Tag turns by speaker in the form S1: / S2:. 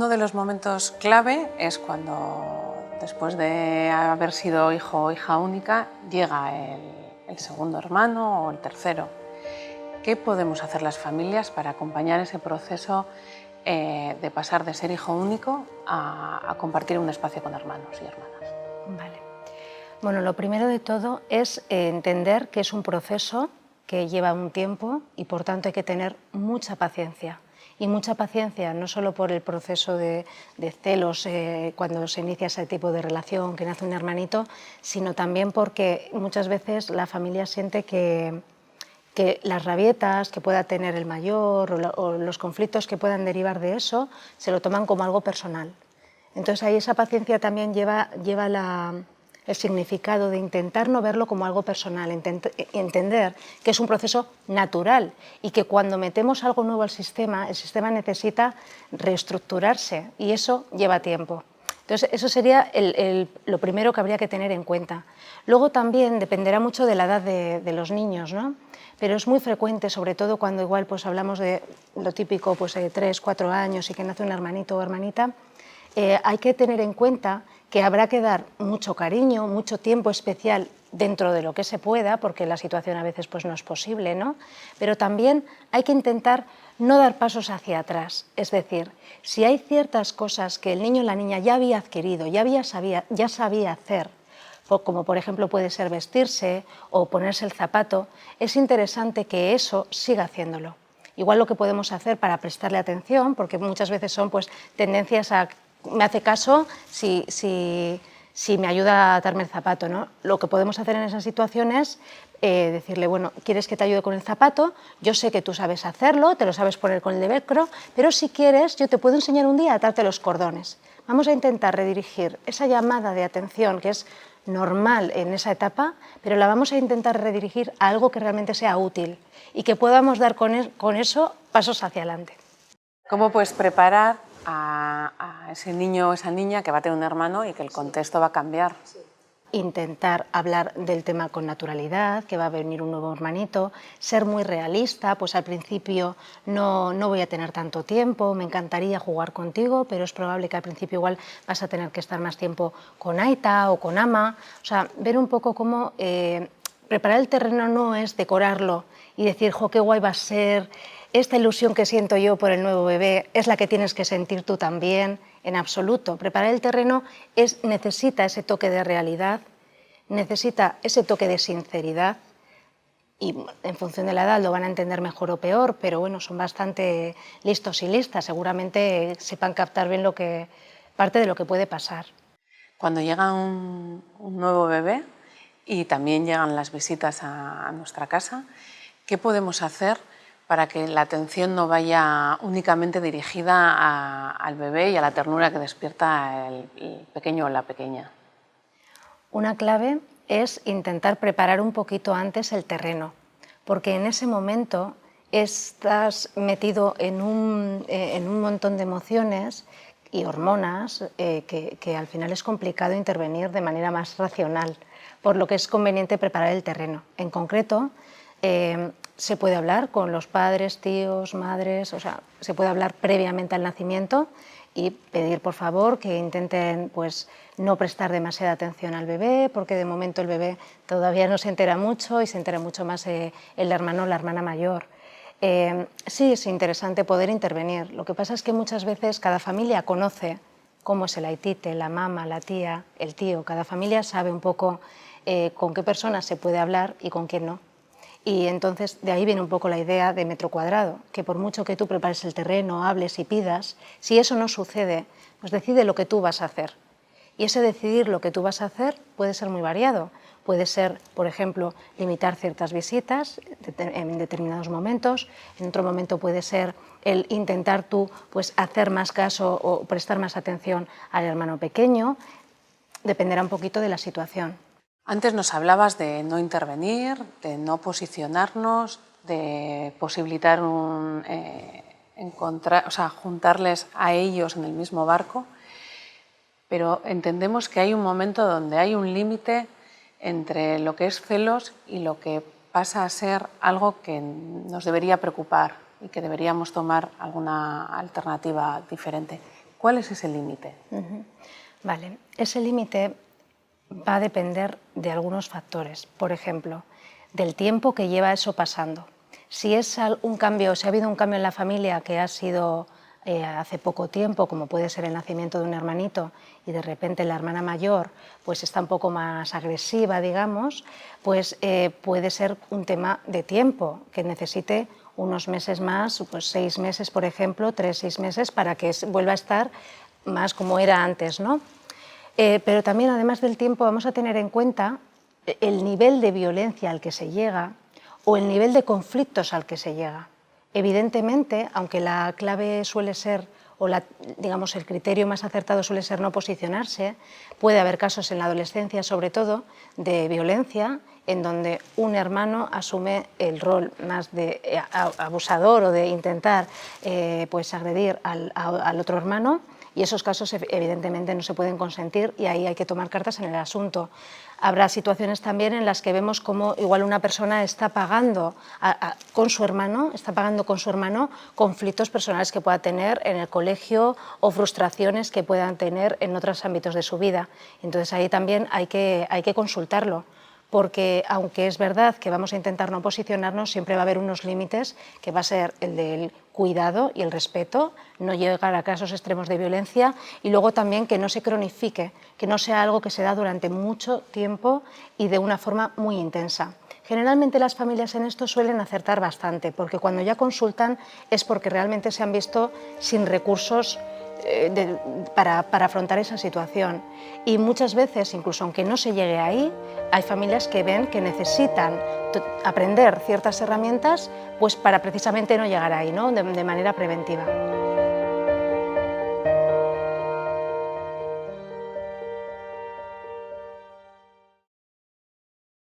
S1: Uno de los momentos clave es cuando, después de haber sido hijo o hija única, llega el segundo hermano o el tercero. ¿Qué podemos hacer las familias para acompañar ese proceso de pasar de ser hijo único a compartir un espacio con hermanos y hermanas?
S2: Vale. Bueno, lo primero de todo es entender que es un proceso que lleva un tiempo y por tanto hay que tener mucha paciencia. Y mucha paciencia no solo por el proceso de celos cuando se inicia ese tipo de relación, que nace un hermanito, sino también porque muchas veces la familia siente que las rabietas que pueda tener el mayor o los conflictos que puedan derivar de eso se lo toman como algo personal. Entonces ahí esa paciencia también lleva el significado de intentar no verlo como algo personal, entender que es un proceso natural y que cuando metemos algo nuevo al sistema, el sistema necesita reestructurarse y eso lleva tiempo. Entonces eso sería lo primero que habría que tener en cuenta. Luego también dependerá mucho de la edad de los niños, ¿no? Pero es muy frecuente, sobre todo cuando igual pues hablamos de lo típico, pues de 3, 4 años y que nace un hermanito o hermanita, hay que tener en cuenta que habrá que dar mucho cariño, mucho tiempo especial dentro de lo que se pueda, porque la situación a veces pues no es posible, ¿no? Pero también hay que intentar no dar pasos hacia atrás. Es decir, si hay ciertas cosas que el niño o la niña ya había adquirido, ya sabía hacer, como por ejemplo puede ser vestirse o ponerse el zapato, es interesante que eso siga haciéndolo. Igual lo que podemos hacer para prestarle atención, porque muchas veces son pues tendencias a me hace caso si me ayuda a atarme el zapato, ¿no? Lo que podemos hacer en esas situaciones es decirle, bueno, ¿quieres que te ayude con el zapato? Yo sé que tú sabes hacerlo, te lo sabes poner con el de velcro, pero si quieres yo te puedo enseñar un día a atarte los cordones. Vamos a intentar redirigir esa llamada de atención que es normal en esa etapa, pero la vamos a intentar redirigir a algo que realmente sea útil y que podamos dar con eso pasos hacia adelante.
S1: ¿Cómo puedes preparar a ese niño o esa niña que va a tener un hermano y que el contexto va a cambiar?
S2: Intentar hablar del tema con naturalidad, que va a venir un nuevo hermanito, ser muy realista, pues al principio no voy a tener tanto tiempo, me encantaría jugar contigo, pero es probable que al principio igual vas a tener que estar más tiempo con Aita o con Ama, o sea, ver un poco cómo preparar el terreno no es decorarlo y decir, jo, qué guay va a ser, esta ilusión que siento yo por el nuevo bebé es la que tienes que sentir tú también, en absoluto. Preparar el terreno necesita ese toque de realidad, necesita ese toque de sinceridad y en función de la edad lo van a entender mejor o peor, pero bueno, son bastante listos y listas, seguramente sepan captar bien parte de lo que puede pasar.
S1: Cuando llega un nuevo bebé y también llegan las visitas a nuestra casa, ¿qué podemos hacer para que la atención no vaya únicamente dirigida al bebé y a la ternura que despierta el pequeño o la pequeña?
S2: Una clave es intentar preparar un poquito antes el terreno, porque en ese momento estás metido en un montón de emociones y hormonas que al final es complicado intervenir de manera más racional, por lo que es conveniente preparar el terreno. En concreto, se puede hablar con los padres, tíos, madres, o sea, se puede hablar previamente al nacimiento y pedir por favor que intenten pues, no prestar demasiada atención al bebé, porque de momento el bebé todavía no se entera mucho y se entera mucho más el hermano o la hermana mayor. Sí, es interesante poder intervenir. Lo que pasa es que muchas veces cada familia conoce cómo es el aitite, la mama, la tía, el tío. Cada familia sabe un poco con qué personas se puede hablar y con quién no. Y entonces de ahí viene un poco la idea de metro cuadrado, que por mucho que tú prepares el terreno, hables y pidas, si eso no sucede, pues decide lo que tú vas a hacer. Y ese decidir lo que tú vas a hacer puede ser muy variado. Puede ser, por ejemplo, limitar ciertas visitas en determinados momentos. En otro momento puede ser el intentar tú pues, hacer más caso o prestar más atención al hermano pequeño. Dependerá un poquito de la situación.
S1: Antes nos hablabas de no intervenir, de no posicionarnos, de posibilitar juntarles a ellos en el mismo barco, pero entendemos que hay un momento donde hay un límite entre lo que es celos y lo que pasa a ser algo que nos debería preocupar y que deberíamos tomar alguna alternativa diferente. ¿Cuál es ese límite?
S2: Vale, ese límite va a depender de algunos factores. Por ejemplo, del tiempo que lleva eso pasando. Si es un cambio, si ha habido un cambio en la familia que ha sido hace poco tiempo, como puede ser el nacimiento de un hermanito, y de repente la hermana mayor pues está un poco más agresiva, digamos, pues puede ser un tema de tiempo, que necesite unos meses más, pues 6 meses, por ejemplo, 3-6 meses, para que vuelva a estar más como era antes, ¿no? Pero también, además del tiempo, vamos a tener en cuenta el nivel de violencia al que se llega o el nivel de conflictos al que se llega. Evidentemente, aunque la clave suele ser, o digamos, el criterio más acertado suele ser no posicionarse, puede haber casos en la adolescencia, sobre todo, de violencia, en donde un hermano asume el rol más de abusador o de intentar pues agredir al otro hermano, y esos casos evidentemente no se pueden consentir y ahí hay que tomar cartas en el asunto. Habrá situaciones también en las que vemos cómo igual una persona está pagando con su hermano conflictos personales que pueda tener en el colegio o frustraciones que puedan tener en otros ámbitos de su vida. Entonces ahí también hay que consultarlo, porque aunque es verdad que vamos a intentar no posicionarnos, siempre va a haber unos límites, que va a ser el del cuidado y el respeto, no llegar a casos extremos de violencia, y luego también que no se cronifique, que no sea algo que se da durante mucho tiempo y de una forma muy intensa. Generalmente las familias en esto suelen acertar bastante, porque cuando ya consultan es porque realmente se han visto sin recursos para afrontar esa situación. Y muchas veces, incluso aunque no se llegue ahí, hay familias que ven que necesitan aprender ciertas herramientas pues para precisamente no llegar ahí, ¿no? de manera preventiva.